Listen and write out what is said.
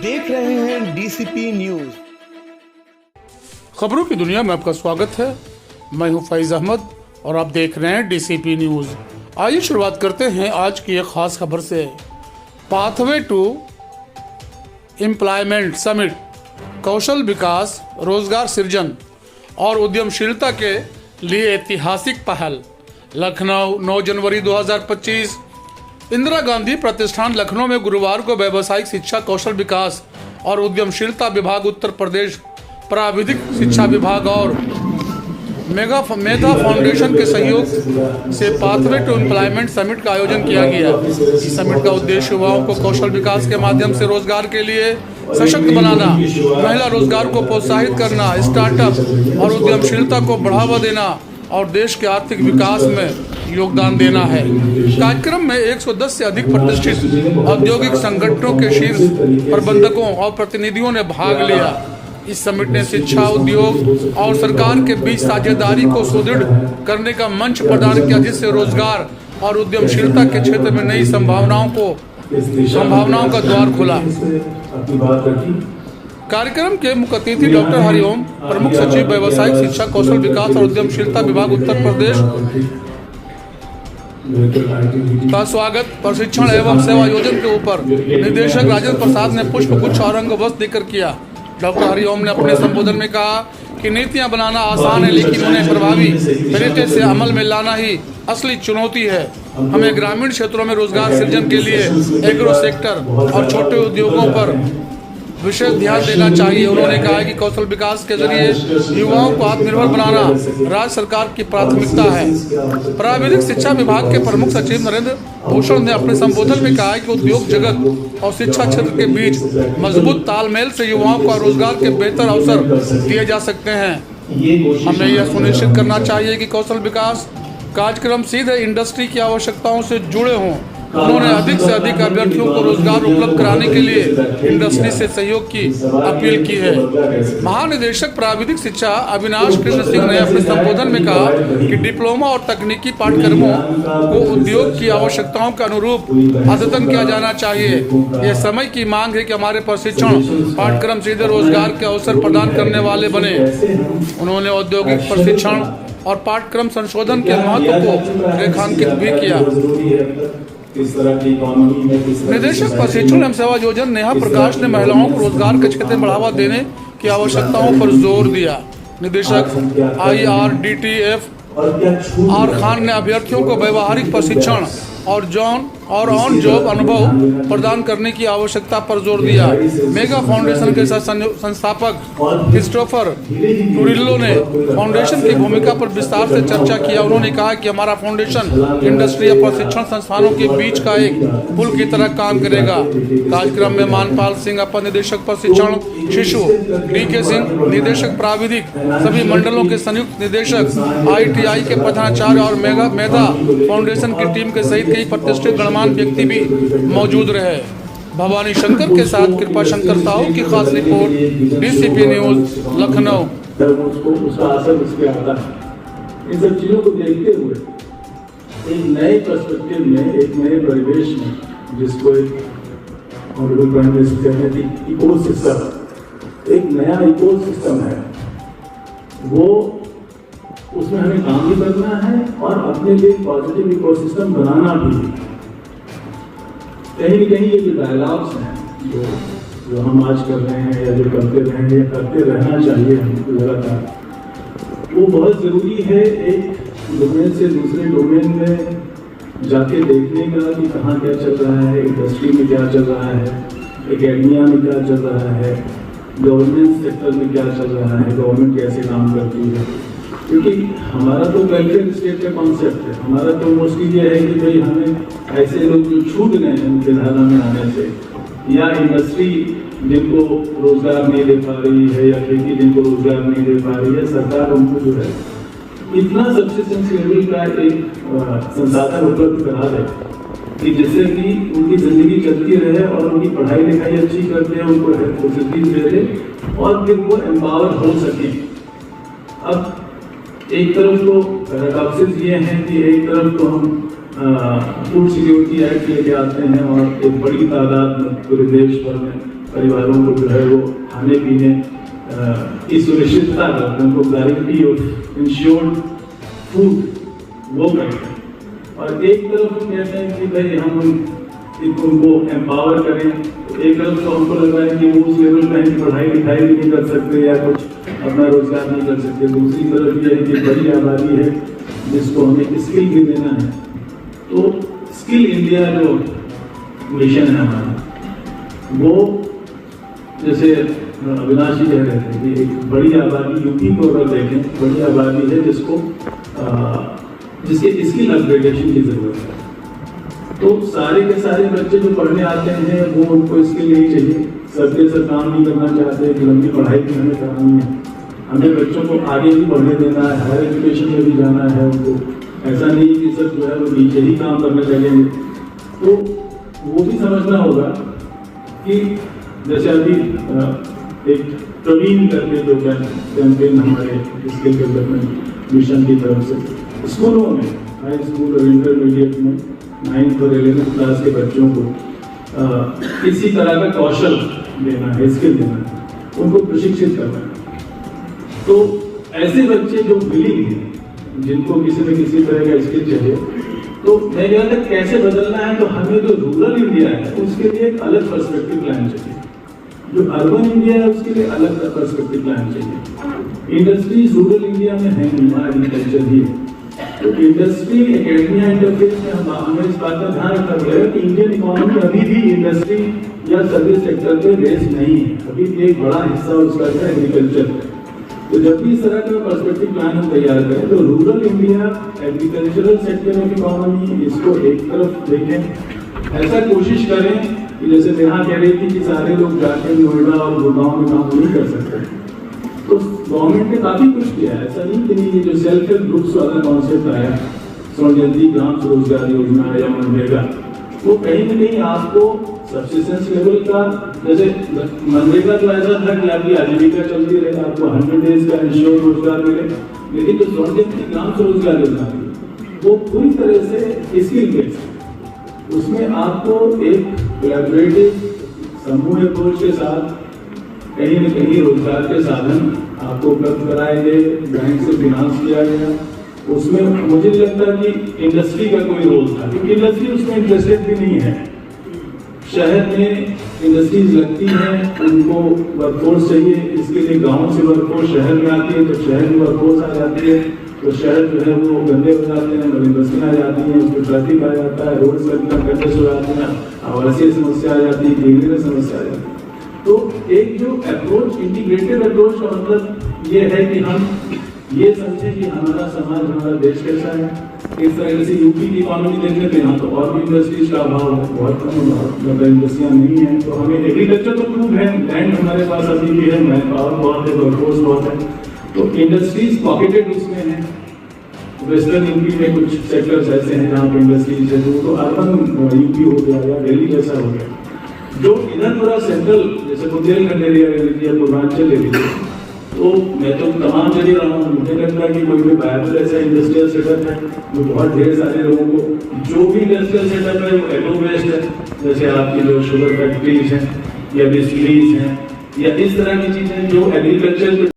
देख रहे हैं डीसीपी न्यूज। खबरों की दुनिया में आपका स्वागत है। मैं हूं फैज अहमद और आप देख रहे हैं डीसीपी न्यूज। आइए शुरुआत करते हैं आज की एक खास खबर से। पाथवे टू एम्प्लॉयमेंट समिट, कौशल विकास, रोजगार सृजन और उद्यमशीलता के लिए ऐतिहासिक पहल। लखनऊ 9 जनवरी 2025। इंदिरा गांधी प्रतिष्ठान लखनऊ में गुरुवार को व्यावसायिक शिक्षा, कौशल विकास और उद्यमशीलता विभाग, उत्तर प्रदेश प्राविधिक शिक्षा विभाग और मेगा फाउंडेशन के सहयोग से पाथवे टू एम्प्लॉयमेंट समिट का आयोजन किया गया। इस समिट का उद्देश्य युवाओं को कौशल विकास के माध्यम से रोजगार के लिए सशक्त बनाना, महिला रोजगार को प्रोत्साहित करना, स्टार्टअप और उद्यमशीलता को बढ़ावा देना और देश के आर्थिक विकास में योगदान देना है। कार्यक्रम में 110 से अधिक प्रतिष्ठित औद्योगिक संगठनों के शीर्ष प्रबंधकों और प्रतिनिधियों ने भाग लिया। इस समिट ने शिक्षा, उद्योग और सरकार के बीच साझेदारी को सुदृढ़ करने का मंच प्रदान किया, जिससे रोजगार और उद्यमशीलता के क्षेत्र में नई संभावनाओं का द्वार खुला। कार्यक्रम के मुख्य अतिथि डॉक्टर हरिओम, प्रमुख सचिव व्यावसायिक शिक्षा, कौशल विकास और उद्यमशीलता विभाग, उत्तर प्रदेश का स्वागत प्रशिक्षण एवं सेवा योजना के ऊपर निदेशक राजेंद्र प्रसाद ने पुष्प गुच्छ और अंग वस्त्र देकर किया। डॉक्टर हरिओम ने अपने संबोधन में कहा कि नीतियां बनाना आसान है, लेकिन उन्हें प्रभावी तरीके से अमल में लाना ही असली चुनौती है। हमें ग्रामीण क्षेत्रों में रोजगार सृजन के लिए एग्रो सेक्टर और छोटे उद्योगों पर विशेष ध्यान देना चाहिए। उन्होंने कहा कि कौशल विकास के जरिए युवाओं को आत्मनिर्भर बनाना राज्य सरकार की प्राथमिकता है। प्राविधिक शिक्षा विभाग के प्रमुख सचिव नरेंद्र भूषण ने अपने संबोधन में कहा कि उद्योग जगत और शिक्षा क्षेत्र के बीच मजबूत तालमेल से युवाओं को रोजगार के बेहतर अवसर दिए जा सकते हैं। हमें यह सुनिश्चित करना चाहिए कि कौशल विकास कार्यक्रम सीधे इंडस्ट्री की आवश्यकताओं से जुड़े हों। उन्होंने अधिक से अधिक अभ्यर्थियों को रोजगार उपलब्ध कराने के लिए इंडस्ट्री से सहयोग की अपील की है। महानिदेशक प्राविधिक शिक्षा अविनाश कृष्ण सिंह ने अपने संबोधन में कहा कि डिप्लोमा और तकनीकी पाठ्यक्रमों को उद्योग की आवश्यकताओं के अनुरूप अद्यतन किया जाना चाहिए। यह समय की मांग है कि हमारे प्रशिक्षण पाठ्यक्रम सीधे रोजगार के अवसर प्रदान करने वाले बने। उन्होंने औद्योगिक प्रशिक्षण और पाठ्यक्रम संशोधन के महत्व को रेखांकित भी किया। निदेशक प्रशिक्षण एवं सेवा योजना नेहा प्रकाश ने महिलाओं को रोजगार के क्षेत्र में बढ़ावा देने की आवश्यकताओं पर जोर दिया। निदेशक IRDTF आर खान ने अभ्यर्थियों को व्यवहारिक प्रशिक्षण और ऑन जॉब अनुभव प्रदान करने की आवश्यकता पर जोर दिया। मेगा फाउंडेशन के संस्थापक क्रिस्टोफर टुरिल्लो ने फाउंडेशन की भूमिका पर विस्तार से चर्चा किया। उन्होंने कहा कि हमारा फाउंडेशन इंडस्ट्री या प्रशिक्षण संस्थानों के बीच का एक पुल की तरह काम करेगा। कार्यक्रम में मानपाल सिंह, अपर निदेशक प्रशिक्षण शिशु, DK सिंह, निदेशक प्राविधिक, सभी मंडलों के संयुक्त निदेशक, ITI के प्रधानाचार्य और मेधा फाउंडेशन की टीम के सहित कई प्रतिष्ठित गणमान्य व्यक्ति भी मौजूद रहे। भवानी शंकर के साथ कृपा शंकर साहू की खास रिपोर्ट, डीसीपी न्यूज, लखनऊ। इन सब चीजों को देखते हुए एक नए पर्सपेक्टिव में, एक नए परिवेश में, जिसको ऑनरेबल प्राइम मिनिस्टर कहते हैं इकोसिस्टम, एक नया इकोसिस्टम है, वो उसमें हमें काम भी करना है और अपने लिए पॉजिटिव इकोसिस्टम बनाना भी। कहीं न कहीं ये जो डायलॉग्स हैं जो हम आज कर रहे हैं या जो करते रहेंगे या करते रहना चाहिए हमको लगातार, वो बहुत ज़रूरी है। एक डोमेन से दूसरे डोमेन में जाके देखने का कि कहाँ क्या चल रहा है, इंडस्ट्री में क्या चल रहा है, एकेडमिया में क्या चल रहा है, गवर्नमेंट सेक्टर में क्या चल रहा है, गवर्नमेंट कैसे काम करती है। क्योंकि हमारा तो वेलफेयर स्टेट का कॉन्सेप्ट है। हमारा तो मोस्टली ये है कि भाई हमें ऐसे लोग जो छूट गए हैं उनके धारा में आने से, या इंडस्ट्री जिनको रोजगार नहीं दे पा रही है, या खेती जिनको रोजगार नहीं दे पा रही है, सरकार उनको जो है इतना सब्सिस्टेंस लेवल का एक संसाधन उपलब्ध करा दे कि जिससे कि उनकी ज़िंदगी चलती रहे और उनकी पढ़ाई लिखाई अच्छी करते हैं, उनको हेल्थ फैसिलिटीज दे दें और फिर वो एम्पावर हो सके। अब एक तरफ तो पैराडॉक्सेस ये हैं कि एक तरफ तो हम फूड सिक्योरिटी एक्ट लेके आते हैं और एक बड़ी तादाद में पूरे देश भर में परिवारों को जो है वो खाने पीने की सुनिश्चितता करते हैं, उनको गारंटी ऑफ इंश्योर्ड फूड वो करते हैं। और एक तरफ हम कहते हैं कि भाई हम उनको एम्पावर करें, एक तरफ तो हमको लग रहा है कि वो उस लेवल पे हैं कि पढ़ाई लिखाई भी नहीं कर सकते या कुछ अपना रोजगार नहीं कर सकते, दूसरी तरफ ये है कि बड़ी आबादी है जिसको हमें स्किल भी देना है। तो स्किल इंडिया जो मिशन है हमारा, वो जैसे अविनाश जी कह रहे थे कि एक बड़ी आबादी यूपी को अगर देखें, बड़ी आबादी है जिसके स्किल अपग्रेडेशन की जरूरत है। तो सारे के सारे बच्चे जो पढ़ने आते हैं वो उनको स्किल नहीं चाहिए, सबके सब काम नहीं करना चाहते कि लंबी पढ़ाई भी हमें करानी है, हमें बच्चों को आगे भी बढ़ने देना है, हायर एजुकेशन में भी जाना है उनको, ऐसा नहीं कि सब जो है वो नीचे ही काम करने लगेंगे। तो वो भी समझना होगा कि जैसे अभी एक प्रवीण करके जो कैंपेन हमारे स्किल डेवलपमेंट मिशन की तरफ से स्कूलों में, हाई स्कूल और इंटरमीडिएट में 9th और 11th क्लास के बच्चों को किसी तरह का कौशल देना है, स्किल देना है, उनको प्रशिक्षित करना है। तो ऐसे बच्चे जो विलिंग हैं, जिनको किसी न किसी तरह का स्किल चाहिए, तो मैं कहता था कैसे बदलना है, तो हमें जो रूरल इंडिया है उसके लिए एक अलग पर्सपेक्टिव प्लान चाहिए, जो अर्बन इंडिया है उसके लिए अलग पर्सपेक्टिव प्लान चाहिए। इंडस्ट्रीज रूरल इंडिया में है नहीं, हमारा एग्रीकल्चर ही है। तो इंडस्ट्री एकेडमिया इंटरफेस में हमें इस बात का ध्यान रखना पड़ेगा कि इंडियन इकोनॉमी अभी भी इंडस्ट्री या सर्विस सेक्टर पे बेस्ड नहीं है, अभी भी एक बड़ा हिस्सा उसका है एग्रीकल्चर। तो जब भी इस तरह का पर्सपेक्टिव प्लान हम तैयार करें तो rural India, agricultural sector of economy, इसको एक तरफ देखें, ऐसा कोशिश करें कि जैसे नेहा कह रही थी कि सारे लोग जाके नोएडा और गुड़गांव में काम नहीं कर सकते, तो गवर्नमेंट ने काफी कुछ किया है, ऐसा नहीं कि ये जो सेल्फ हेल्प ग्रुप्स वाला कॉन्सेप्ट आया, स्वनिधि ग्राम स्वरोजगार योजना या मनरेगा, वो कहीं न कहीं आपको सब्सिस्टेंस लेवल का, जैसे मनरेगा तो ऐसा था कि आपकी आजीविका चलती रहे, आपको 100 डेज का इंश्योर रोजगार मिले, लेकिन जो स्वनिधि ग्राम स्वरोजगार योजना थी वो पूरी तरह से स्किल बेस्ड, उसमें आपको एक कोलैबोरेटिव समूह अप्रोच के साथ कहीं न कहीं रोजगार के साधन आपको उपलब्ध कराए गए, बैंक से फिनांस किया गया। उसमें मुझे नहीं लगता कि इंडस्ट्री का कोई रोल था, क्योंकि इंडस्ट्री उसमें इंटरेस्टेड भी नहीं है। शहर में इंडस्ट्रीज लगती हैं, उनको वर्कफोर्स चाहिए, इसके लिए गांव से वर्कफोर्स शहर में आती है, तो शहर में वर्कफोर्स आ जाती है, तो शहर जो है वो गंदे हो जाते हैं, इंडस्ट्रियाँ आ जाती हैं, उसमें ट्रैफिक आ जाता है, रोड कंजेस्ट हो जाती है, आवासीय समस्या आ जाती है, क्लीनिंग समस्या आ जाती है। तो एक जो अप्रोच, इंटीग्रेटेड अप्रोच का मतलब ये है कि हम ये समझें कि हमारा समाज, हमारा देश कैसा है। इस तरह से यूपी की इकोनॉमी देखने पे यहाँ तो और भी इंडस्ट्रीज का अभाव है, बहुत कम इंडस्ट्रियाँ नहीं है, तो हमें एग्रीकल्चर तो खूब है, लैंड हमारे पास अभी भी है, मैन पावर बहुत है, वर्कफोर्स बहुत है, तो इंडस्ट्रीज पॉकेटेड उसमें है। वेस्टर्न यूपी में कुछ सेक्टर्स ऐसे हैं जहाँ पे इंडस्ट्रीज है, तो अर्बन यूपी हो गया या दिल्ली जैसा हो गया। जो इधर पूरा सेंट्रल, जैसे बुंदेलखंड एरिया ले लीजिए, पूर्वांचल ले लीजिए, तो मैं तो तमाम जगह रहा हूँ, मुझे लगता है कि कोई भी वायबल ऐसा इंडस्ट्रियल सेटअप है जो बहुत ढेर सारे लोगों को, जो भी इंडस्ट्रियल सेटअप है वो एग्रो बेस्ड है, जैसे आपकी जो शुगर फैक्ट्रीज हैं या डिस्टिलरीज हैं या इस तरह की चीज़ें जो एग्रीकल्चर